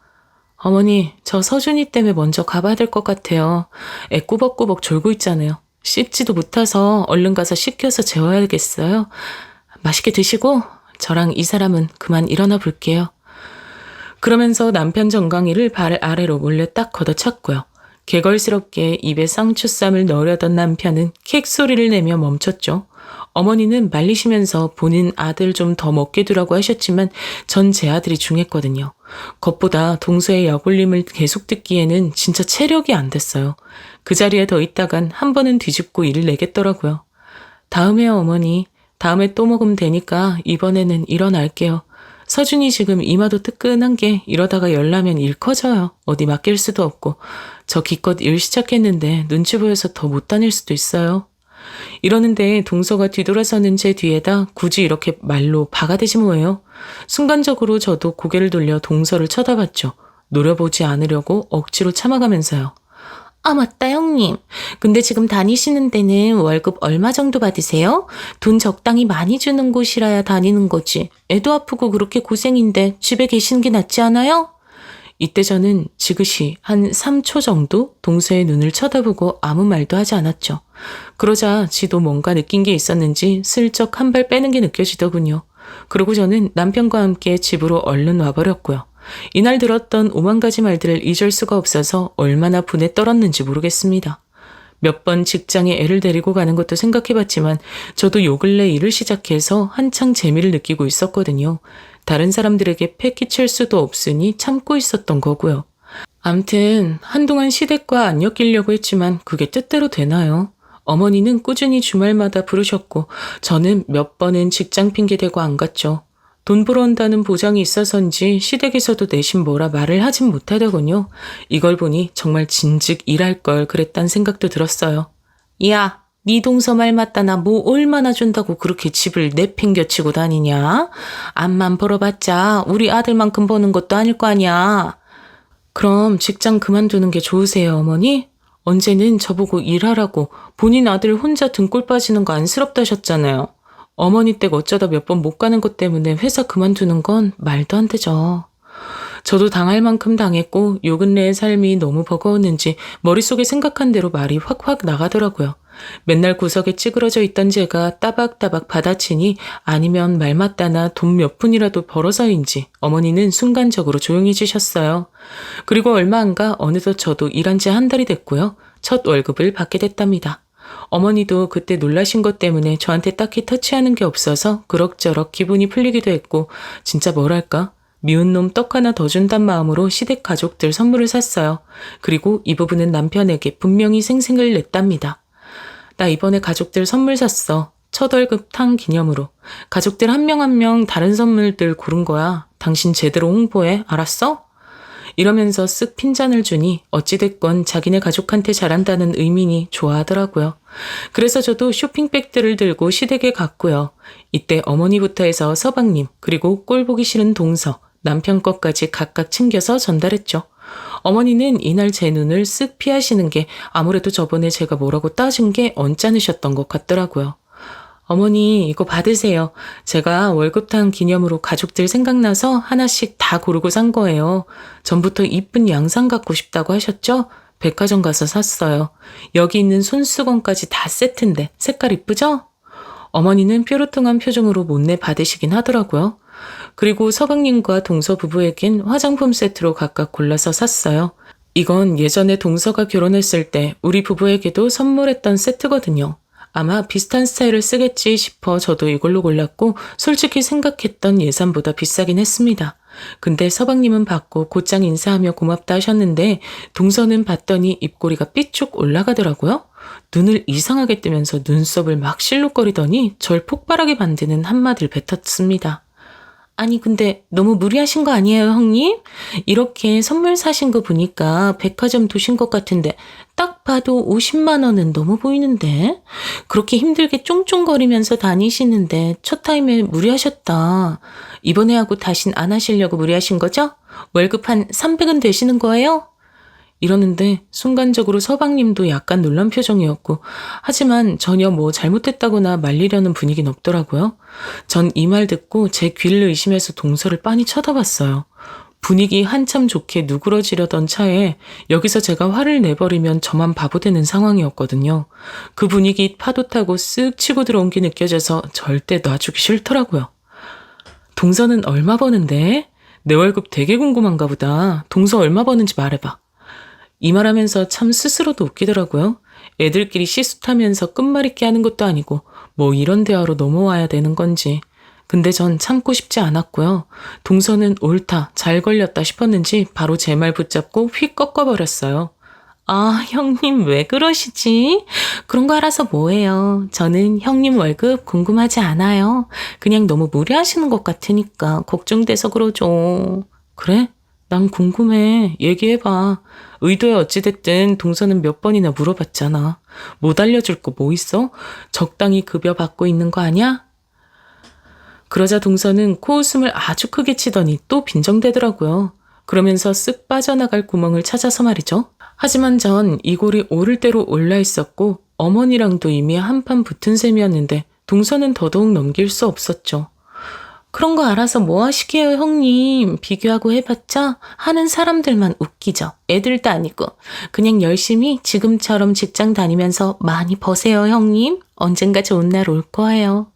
어머니, 저 서준이 때문에 먼저 가봐야 될 것 같아요. 애 꾸벅꾸벅 졸고 있잖아요. 씻지도 못해서 얼른 가서 씻겨서 재워야겠어요. 맛있게 드시고 저랑 이 사람은 그만 일어나 볼게요. 그러면서 남편 정강이를 발 아래로 몰래 딱 걷어찼고요. 개걸스럽게 입에 쌍추쌈을 넣으려던 남편은 캑 소리를 내며 멈췄죠. 어머니는 말리시면서 본인 아들 좀 더 먹게 두라고 하셨지만 전 제 아들이 중했거든요. 겉보다 동서의 약올림을 계속 듣기에는 진짜 체력이 안 됐어요. 그 자리에 더 있다간 한 번은 뒤집고 일을 내겠더라고요. 다음에요, 어머니. 다음에 또 먹으면 되니까 이번에는 일어날게요. 서준이 지금 이마도 뜨끈한 게 이러다가 열나면 일 커져요. 어디 맡길 수도 없고. 저 기껏 일 시작했는데 눈치 보여서 더 못 다닐 수도 있어요. 이러는데 동서가 뒤돌아서는 제 뒤에다 굳이 이렇게 말로 박아대지 뭐예요. 순간적으로 저도 고개를 돌려 동서를 쳐다봤죠. 노려보지 않으려고 억지로 참아가면서요. 아, 맞다, 형님. 근데 지금 다니시는 데는 월급 얼마 정도 받으세요? 돈 적당히 많이 주는 곳이라야 다니는 거지. 애도 아프고 그렇게 고생인데 집에 계시는 게 낫지 않아요? 이때 저는 지그시 한 3초 정도 동서의 눈을 쳐다보고 아무 말도 하지 않았죠. 그러자 지도 뭔가 느낀 게 있었는지 슬쩍 한 발 빼는 게 느껴지더군요. 그리고 저는 남편과 함께 집으로 얼른 와버렸고요. 이날 들었던 오만 가지 말들을 잊을 수가 없어서 얼마나 분에 떨었는지 모르겠습니다. 몇 번 직장에 애를 데리고 가는 것도 생각해봤지만 저도 요 근래 일을 시작해서 한창 재미를 느끼고 있었거든요. 다른 사람들에게 패기칠 수도 없으니 참고 있었던 거고요. 암튼 한동안 시댁과 안 엮이려고 했지만 그게 뜻대로 되나요? 어머니는 꾸준히 주말마다 부르셨고 저는 몇 번은 직장 핑계대고 안 갔죠. 돈 벌어온다는 보장이 있어서인지 시댁에서도 내심 뭐라 말을 하진 못하더군요. 이걸 보니 정말 진즉 일할 걸 그랬단 생각도 들었어요. 야, 네 동서 말 맞다. 나 뭐 얼마나 준다고 그렇게 집을 내팽겨치고 다니냐? 암만 벌어봤자 우리 아들만큼 버는 것도 아닐 거 아니야. 그럼 직장 그만두는 게 좋으세요, 어머니? 언제는 저보고 일하라고 본인 아들 혼자 등골 빠지는 거 안쓰럽다셨잖아요. 어머니 댁 어쩌다 몇 번 못 가는 것 때문에 회사 그만두는 건 말도 안 되죠. 저도 당할 만큼 당했고 요 근래의 삶이 너무 버거웠는지 머릿속에 생각한 대로 말이 확확 나가더라고요. 맨날 구석에 찌그러져 있던 제가 따박따박 받아치니 아니면 말 맞다나 돈 몇 푼이라도 벌어서인지 어머니는 순간적으로 조용해지셨어요. 그리고 얼마 안 가 어느덧 저도 일한 지 한 달이 됐고요. 첫 월급을 받게 됐답니다. 어머니도 그때 놀라신 것 때문에 저한테 딱히 터치하는 게 없어서 그럭저럭 기분이 풀리기도 했고 진짜 뭐랄까? 미운 놈 떡 하나 더 준단 마음으로 시댁 가족들 선물을 샀어요. 그리고 이 부분은 남편에게 분명히 생색을 냈답니다. 나 이번에 가족들 선물 샀어. 첫 월급 탄 기념으로. 가족들 한 명 한 명 다른 선물들 고른 거야. 당신 제대로 홍보해. 알았어? 이러면서 쓱 핀잔을 주니 어찌됐건 자기네 가족한테 잘한다는 의미니 좋아하더라고요. 그래서 저도 쇼핑백들을 들고 시댁에 갔고요. 이때 어머니부터 해서 서방님 그리고 꼴보기 싫은 동서, 남편 것까지 각각 챙겨서 전달했죠. 어머니는 이날 제 눈을 쓱 피하시는 게 아무래도 저번에 제가 뭐라고 따진 게 언짢으셨던 것 같더라고요. 어머니 이거 받으세요. 제가 월급 탄 기념으로 가족들 생각나서 하나씩 다 고르고 산 거예요. 전부터 이쁜 양상 갖고 싶다고 하셨죠? 백화점 가서 샀어요. 여기 있는 손수건까지 다 세트인데 색깔 이쁘죠? 어머니는 뾰루퉁한 표정으로 못내 받으시긴 하더라고요. 그리고 서방님과 동서 부부에겐 화장품 세트로 각각 골라서 샀어요. 이건 예전에 동서가 결혼했을 때 우리 부부에게도 선물했던 세트거든요. 아마 비슷한 스타일을 쓰겠지 싶어 저도 이걸로 골랐고 솔직히 생각했던 예산보다 비싸긴 했습니다. 근데 서방님은 받고 곧장 인사하며 고맙다 하셨는데 동서는 봤더니 입꼬리가 삐쭉 올라가더라고요. 눈을 이상하게 뜨면서 눈썹을 막 실룩거리더니 절 폭발하게 만드는 한마디를 뱉었습니다. 아니 근데 너무 무리하신 거 아니에요, 형님? 이렇게 선물 사신 거 보니까 백화점 두신 것 같은데 딱 봐도 50만 원은 넘어 보이는데? 그렇게 힘들게 쫑쫑거리면서 다니시는데 첫 타임에 무리하셨다. 이번에 하고 다신 안 하시려고 무리하신 거죠? 월급 한 300은 되시는 거예요? 이러는데 순간적으로 서방님도 약간 놀란 표정이었고 하지만 전혀 뭐 잘못했다거나 말리려는 분위기는 없더라고요. 전 이 말 듣고 제 귀를 의심해서 동서를 빤히 쳐다봤어요. 분위기 한참 좋게 누그러지려던 차에 여기서 제가 화를 내버리면 저만 바보 되는 상황이었거든요. 그 분위기 파도 타고 쓱 치고 들어온 게 느껴져서 절대 놔주기 싫더라고요. 동서는 얼마 버는데? 내 월급 되게 궁금한가 보다. 동서 얼마 버는지 말해봐. 이 말하면서 참 스스로도 웃기더라고요. 애들끼리 시수타면서 끝말잇기 하는 것도 아니고 뭐 이런 대화로 넘어와야 되는 건지. 근데 전 참고 싶지 않았고요. 동서는 옳다, 잘 걸렸다 싶었는지 바로 제 말 붙잡고 휙 꺾어버렸어요. 아, 형님 왜 그러시지? 그런 거 알아서 뭐해요. 저는 형님 월급 궁금하지 않아요. 그냥 너무 무리하시는 것 같으니까 걱정돼서 그러죠. 그래? 난 궁금해. 얘기해봐. 의도에 어찌됐든 동서는 몇 번이나 물어봤잖아. 못 알려줄 거 뭐 있어? 적당히 급여 받고 있는 거 아니야? 그러자 동서는 코웃음을 아주 크게 치더니 또 빈정대더라고요. 그러면서 쓱 빠져나갈 구멍을 찾아서 말이죠. 하지만 전 이골이 오를 대로 올라 있었고 어머니랑도 이미 한판 붙은 셈이었는데 동서는 더더욱 넘길 수 없었죠. 그런 거 알아서 뭐 하시게요, 형님. 비교하고 해봤자 하는 사람들만 웃기죠. 애들도 아니고. 그냥 열심히 지금처럼 직장 다니면서 많이 버세요, 형님. 언젠가 좋은 날 올 거예요.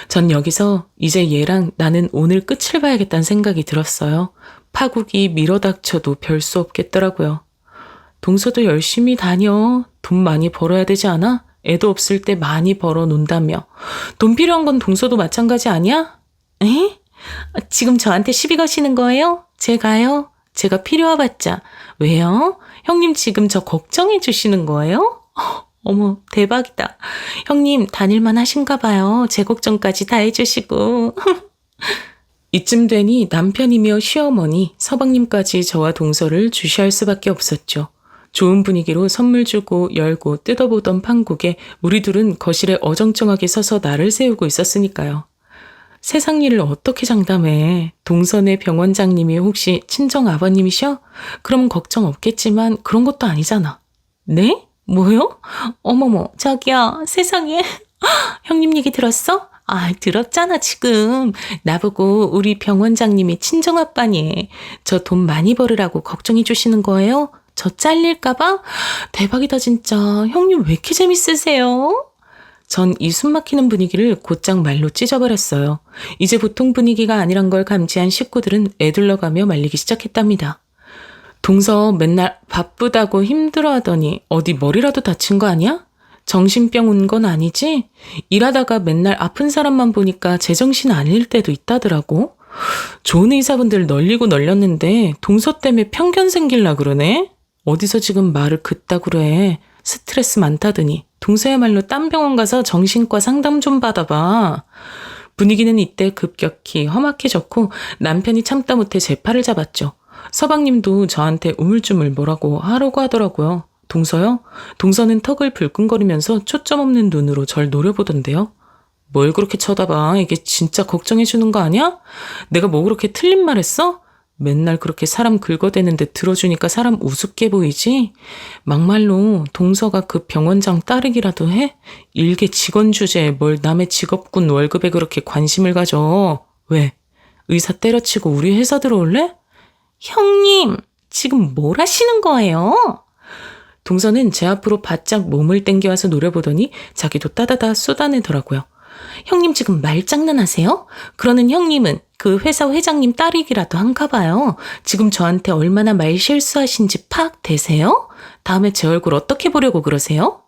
전 여기서 이제 얘랑 나는 오늘 끝을 봐야겠다는 생각이 들었어요. 파국이 밀어닥쳐도 별 수 없겠더라고요. 동서도 열심히 다녀. 돈 많이 벌어야 되지 않아? 애도 없을 때 많이 벌어 놓는다며. 돈 필요한 건 동서도 마찬가지 아니야? 에? 지금 저한테 시비 거시는 거예요? 제가요? 제가 필요하봤자. 왜요? 형님 지금 저 걱정해 주시는 거예요? 어머, 대박이다. 형님 다닐만 하신가 봐요. 제 걱정까지 다 해주시고. 이쯤 되니 남편이며 시어머니, 서방님까지 저와 동서를 주시할 수밖에 없었죠. 좋은 분위기로 선물 주고 열고 뜯어보던 판국에 우리 둘은 거실에 어정쩡하게 서서 나를 세우고 있었으니까요. 세상 일을 어떻게 장담해. 동선의 병원장님이 혹시 친정 아버님이셔? 그럼 걱정 없겠지만 그런 것도 아니잖아. 네? 뭐요? 어머머, 자기야, 세상에. 형님 얘기 들었어? 아, 들었잖아, 지금. 나보고 우리 병원장님이 친정아빠니. 저 돈 많이 벌으라고 걱정해 주시는 거예요? 저 잘릴까봐? 대박이다, 진짜. 형님 왜 이렇게 재밌으세요? 전 이 숨막히는 분위기를 곧장 말로 찢어버렸어요. 이제 보통 분위기가 아니란 걸 감지한 식구들은 애둘러가며 말리기 시작했답니다. 동서 맨날 바쁘다고 힘들어하더니 어디 머리라도 다친 거 아니야? 정신병 온 건 아니지? 일하다가 맨날 아픈 사람만 보니까 제정신 아닐 때도 있다더라고. 좋은 의사분들 널리고 널렸는데 동서 때문에 편견 생길라 그러네? 어디서 지금 말을 그따 그래. 스트레스 많다더니 동서야말로 딴 병원 가서 정신과 상담 좀 받아봐. 분위기는 이때 급격히 험악해졌고 남편이 참다 못해 제 팔을 잡았죠. 서방님도 저한테 우물쭈물 뭐라고 하라고 하더라고요. 동서요? 동서는 턱을 불끈거리면서 초점 없는 눈으로 절 노려보던데요. 뭘 그렇게 쳐다봐? 이게 진짜 걱정해주는 거 아니야? 내가 뭐 그렇게 틀린 말 했어? 맨날 그렇게 사람 긁어대는데 들어주니까 사람 우습게 보이지? 막말로 동서가 그 병원장 따르기라도 해? 일개 직원 주제에 뭘 남의 직업군 월급에 그렇게 관심을 가져. 왜? 의사 때려치고 우리 회사 들어올래? 형님, 지금 뭘 하시는 거예요? 동서는 제 앞으로 바짝 몸을 땡겨와서 노려보더니 자기도 따다다 쏟아내더라고요. 형님 지금 말장난하세요? 그러는 형님은 그 회사 회장님 딸이기라도 한가 봐요. 지금 저한테 얼마나 말 실수하신지 파악 되세요? 다음에 제 얼굴 어떻게 보려고 그러세요?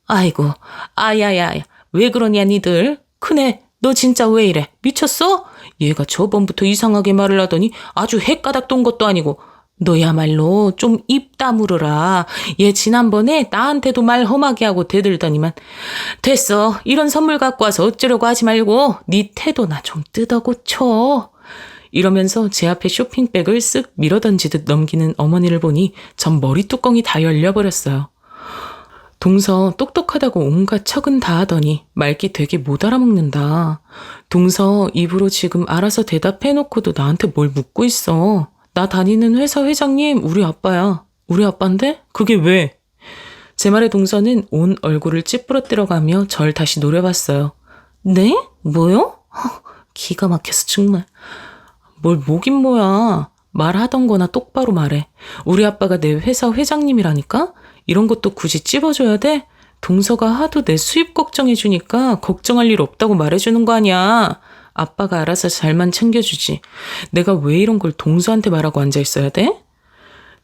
아이고, 아야야야, 왜 그러냐 니들. 큰애, 너 진짜 왜 이래? 미쳤어? 얘가 저번부터 이상하게 말을 하더니 아주 헷가닥 돈 것도 아니고 너야말로 좀 입 다물어라. 얘 지난번에 나한테도 말 험하게 하고 대들더니만. 됐어. 이런 선물 갖고 와서 어쩌려고 하지 말고 네 태도나 좀 뜯어고쳐. 이러면서 제 앞에 쇼핑백을 쓱 밀어던지듯 넘기는 어머니를 보니 전 머리뚜껑이 다 열려버렸어요. 동서 똑똑하다고 온갖 척은 다 하더니 말귀 되게 못 알아먹는다. 동서 입으로 지금 알아서 대답해놓고도 나한테 뭘 묻고 있어. 나 다니는 회사 회장님 우리 아빠야. 우리 아빠인데? 그게 왜? 제 말에 동서는 온 얼굴을 찌푸러뜨려가며 절 다시 노려봤어요. 네? 뭐요? 기가 막혀서 정말. 뭘 뭐긴 뭐야. 말하던 거나 똑바로 말해. 우리 아빠가 내 회사 회장님이라니까? 이런 것도 굳이 찝어줘야 돼? 동서가 하도 내 수입 걱정해주니까 걱정할 일 없다고 말해주는 거 아니야. 아빠가 알아서 잘만 챙겨주지. 내가 왜 이런 걸 동서한테 말하고 앉아있어야 돼?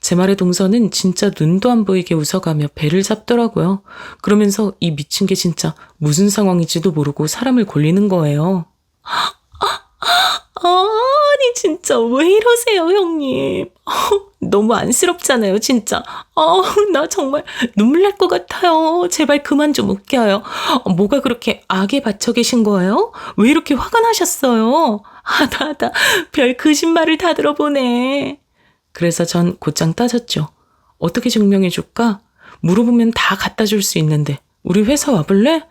제 말에 동서는 진짜 눈도 안 보이게 웃어가며 배를 잡더라고요. 그러면서 이 미친 게 진짜 무슨 상황인지도 모르고 사람을 골리는 거예요. 아니 진짜 왜 이러세요 형님. 너무 안쓰럽잖아요, 진짜. 나 정말 눈물 날 것 같아요. 제발 그만 좀 웃겨요. 뭐가 그렇게 악에 받쳐 계신 거예요? 왜 이렇게 화가 나셨어요? 하다 별 거짓말을 다 들어보네. 그래서 전 곧장 따졌죠. 어떻게 증명해 줄까? 물어보면 다 갖다 줄 수 있는데 우리 회사 와볼래?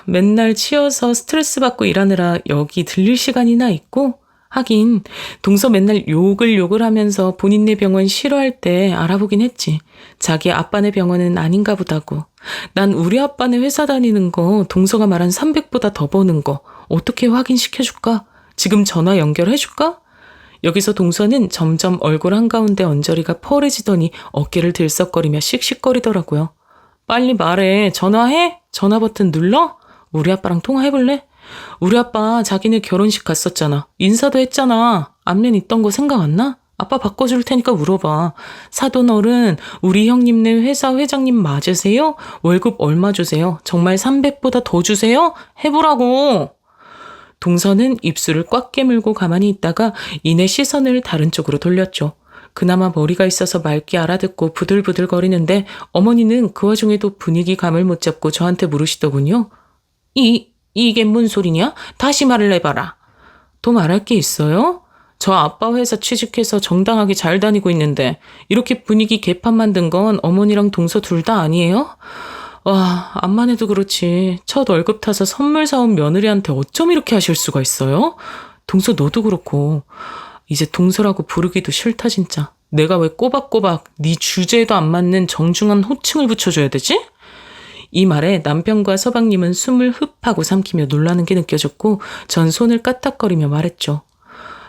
맨날 치여서 스트레스 받고 일하느라 여기 들릴 시간이나 있고? 하긴 동서 맨날 욕을 하면서 본인네 병원 싫어할 때 알아보긴 했지. 자기 아빠네 병원은 아닌가 보다고. 난 우리 아빠네 회사 다니는 거 동서가 말한 300보다 더 버는 거 어떻게 확인시켜줄까? 지금 전화 연결해줄까? 여기서 동서는 점점 얼굴 한가운데 언저리가 펄해지더니 어깨를 들썩거리며 씩씩거리더라고요. 빨리 말해. 전화해? 전화 버튼 눌러? 우리 아빠랑 통화해볼래? 우리 아빠 자기네 결혼식 갔었잖아. 인사도 했잖아. 안면 있던 거 생각 안 나? 아빠 바꿔줄 테니까 물어봐. 사돈어른, 우리 형님네 회사 회장님 맞으세요? 월급 얼마 주세요? 정말 300보다 더 주세요? 해보라고. 동서는 입술을 꽉 깨물고 가만히 있다가 이내 시선을 다른 쪽으로 돌렸죠. 그나마 머리가 있어서 맑게 알아듣고 부들부들거리는데 어머니는 그 와중에도 분위기 감을 못 잡고 저한테 물으시더군요. 이게 뭔 소리냐? 다시 말을 해봐라. 더 말할 게 있어요? 저 아빠 회사 취직해서 정당하게 잘 다니고 있는데 이렇게 분위기 개판 만든 건 어머니랑 동서 둘 다 아니에요? 와, 암만 해도 그렇지. 첫 월급 타서 선물 사온 며느리한테 어쩜 이렇게 하실 수가 있어요? 동서 너도 그렇고. 이제 동서라고 부르기도 싫다 진짜. 내가 왜 꼬박꼬박 네 주제에도 안 맞는 정중한 호칭을 붙여줘야 되지? 이 말에 남편과 서방님은 숨을 흡하고 삼키며 놀라는 게 느껴졌고 전 손을 까딱거리며 말했죠.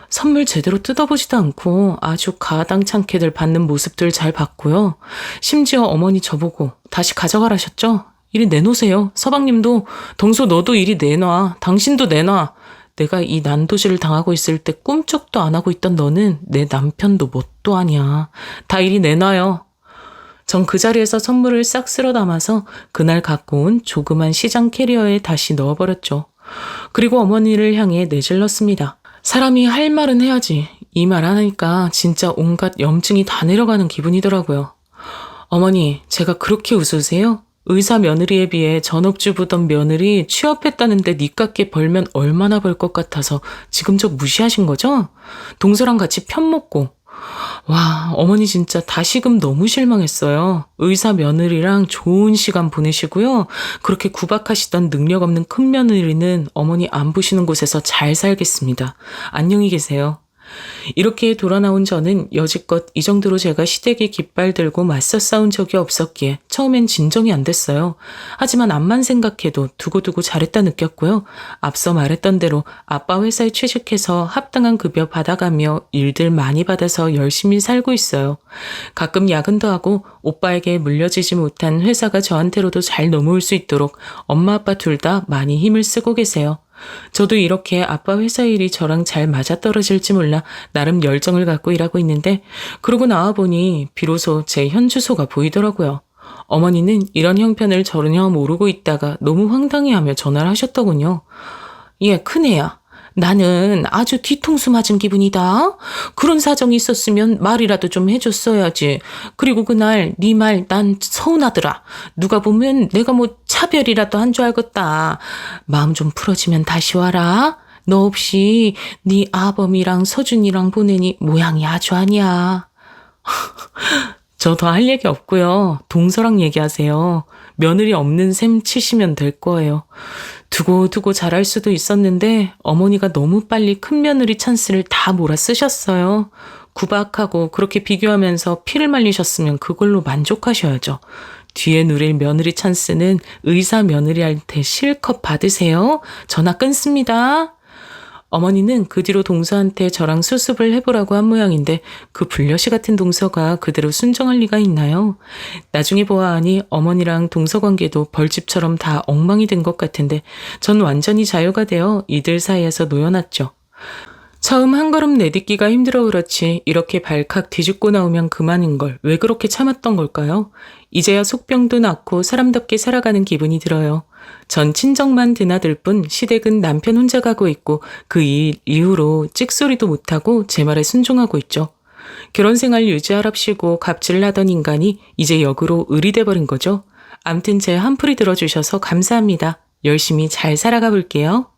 선물 제대로 뜯어보지도 않고 아주 가당찮게들 받는 모습들 잘 봤고요. 심지어 어머니 저보고 다시 가져가라셨죠? 이리 내놓으세요. 서방님도 동서 너도 이리 내놔. 당신도 내놔. 내가 이 난도질을 당하고 있을 때 꿈쩍도 안 하고 있던 너는 내 남편도 뭣도 아니야. 다 이리 내놔요. 전 그 자리에서 선물을 싹 쓸어 담아서 그날 갖고 온 조그만 시장 캐리어에 다시 넣어버렸죠. 그리고 어머니를 향해 내질렀습니다. 사람이 할 말은 해야지. 이 말 안 하니까 진짜 온갖 염증이 다 내려가는 기분이더라고요. 어머니, 제가 그렇게 웃으세요? 의사 며느리에 비해 전업주부던 며느리 취업했다는데 니깎게 벌면 얼마나 벌 것 같아서 지금 저 무시하신 거죠? 동서랑 같이 편먹고. 와, 어머니 진짜 다시금 너무 실망했어요. 의사 며느리랑 좋은 시간 보내시고요. 그렇게 구박하시던 능력 없는 큰 며느리는 어머니 안 보시는 곳에서 잘 살겠습니다. 안녕히 계세요. 이렇게 돌아 나온 저는 여지껏 이 정도로 제가 시댁에 깃발 들고 맞서 싸운 적이 없었기에 처음엔 진정이 안 됐어요. 하지만 암만 생각해도 두고두고 잘했다 느꼈고요. 앞서 말했던 대로 아빠 회사에 취직해서 합당한 급여 받아가며 일들 많이 받아서 열심히 살고 있어요. 가끔 야근도 하고 오빠에게 물려지지 못한 회사가 저한테로도 잘 넘어올 수 있도록 엄마 아빠 둘 다 많이 힘을 쓰고 계세요. 저도 이렇게 아빠 회사 일이 저랑 잘 맞아떨어질지 몰라 나름 열정을 갖고 일하고 있는데 그러고 나와보니 비로소 제 현주소가 보이더라고요. 어머니는 이런 형편을 전혀 모르고 있다가 너무 황당해하며 전화를 하셨더군요. 예, 큰애야. 나는 아주 뒤통수 맞은 기분이다. 그런 사정이 있었으면 말이라도 좀 해줬어야지. 그리고 그날 네 말 난 서운하더라. 누가 보면 내가 뭐 차별이라도 한 줄 알겠다. 마음 좀 풀어지면 다시 와라. 너 없이 네 아범이랑 서준이랑 보내니 모양이 아주 아니야. 저 더 할 얘기 없고요. 동서랑 얘기하세요. 며느리 없는 셈 치시면 될 거예요. 두고두고 잘할 수도 있었는데 어머니가 너무 빨리 큰 며느리 찬스를 다 몰아 쓰셨어요. 구박하고 그렇게 비교하면서 피를 말리셨으면 그걸로 만족하셔야죠. 뒤에 누릴 며느리 찬스는 의사 며느리한테 실컷 받으세요. 전화 끊습니다. 어머니는 그 뒤로 동서한테 저랑 수습을 해보라고 한 모양인데 그 불려시 같은 동서가 그대로 순종할 리가 있나요? 나중에 보아하니 어머니랑 동서 관계도 벌집처럼 다 엉망이 된 것 같은데 전 완전히 자유가 되어 이들 사이에서 놓여놨죠. 처음 한 걸음 내딛기가 힘들어 그렇지 이렇게 발칵 뒤집고 나오면 그만인 걸 왜 그렇게 참았던 걸까요? 이제야 속병도 났고 사람답게 살아가는 기분이 들어요. 전 친정만 드나들 뿐 시댁은 남편 혼자 가고 있고 그 일 이후로 찍소리도 못하고 제 말에 순종하고 있죠. 결혼 생활 유지하랍시고 갑질을 하던 인간이 이제 역으로 을이 돼버린 거죠. 암튼 제 한풀이 들어주셔서 감사합니다. 열심히 잘 살아가 볼게요.